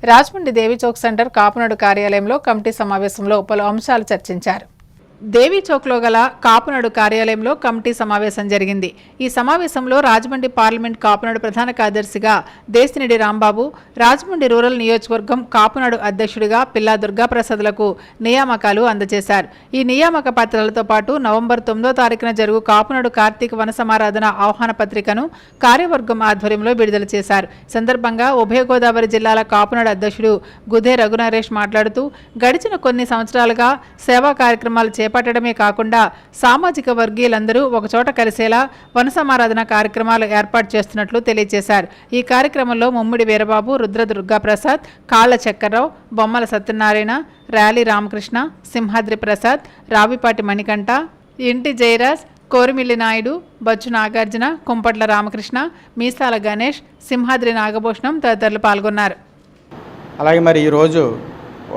రాజమండ్రి దేవి Chowk centre Kapunadu కార్యాలయంలో committee సమావేశంలో పలు అంశాలు చర్చించారు. దేవి చౌక్లో గల కాపునాడు కార్యాలయంలో కమిటీ సమావేశం జరిగింది. ఈ సమావేశంలో రాజమండ్రి పార్లమెంట్ కాపునాడు ప్రధాన కార్యదర్శిగా దేశినేడి రాంబాబు, రాజమండ్రి రూరల్ నియోజకవర్గం కాపునాడు అధ్యక్షుడిగా పిల్లా దుర్గాప్రసాద్లకు నియామకాలు అందజేశారు. ఈ నియామక పత్రాలతో పాటు నవంబర్ 9వ తారీఖున జరుగు కాపునాడు కార్తీక వన సమారాధన ఆహ్వాన పత్రికను కార్యవర్గం ఆధ్వర్యంలో విడుదల చేశారు. సందర్భంగా ఉభయ గోదావరి జిల్లాల కాపునాడు అధ్యక్షుడు గుదే రఘునరేష్ మాట్లాడుతూ గడిచిన కొన్ని సంవత్సరాలుగా సేవా కార్యక్రమాలు చేపట్టడమే కాకుండా సామాజిక వర్గీయులందరూ ఒకచోట కలిసేలా వన సమారాధన కార్యక్రమాలు ఏర్పాటు చేస్తున్నట్లు తెలియజేశారు. ఈ కార్యక్రమంలో ముమ్మిడి వీరబాబు, రుద్ర దుర్గాప్రసాద్, కాళ్ల చక్కర్రావు, బొమ్మల సత్యనారాయణ, ర్యాలీ రామకృష్ణ, సింహాద్రి ప్రసాద్, రావిపాటి మణికంఠ, ఇంటి జయరాజ్, కోరిమిల్లి నాయుడు, బొచ్చు నాగార్జున, కుంపట్ల రామకృష్ణ, మీసాల గణేష్, సింహాద్రి నాగభూషణం తదితరులు పాల్గొన్నారు. అలాగే మరి ఈరోజు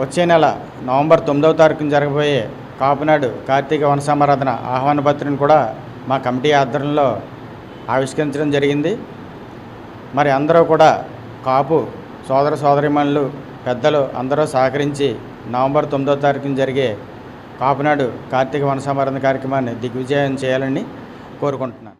వచ్చే నెల నవంబర్ 9వ తారీఖున జరగబోయే కాపునాడు కార్తీక వన సమారాధన ఆహ్వాన పత్రికను కూడా మా కమిటీ ఆధ్వర్యంలో ఆవిష్కరించడం జరిగింది. మరి అందరూ కూడా కాపు సోదర సోదరీమణులు, పెద్దలు అందరూ సహకరించి నవంబర్ 9వ తారీఖున జరిగే కాపునాడు కార్తీక వన సమారాధన కార్యక్రమాన్ని దిగ్విజయం చేయాలని కోరుకుంటున్నాను.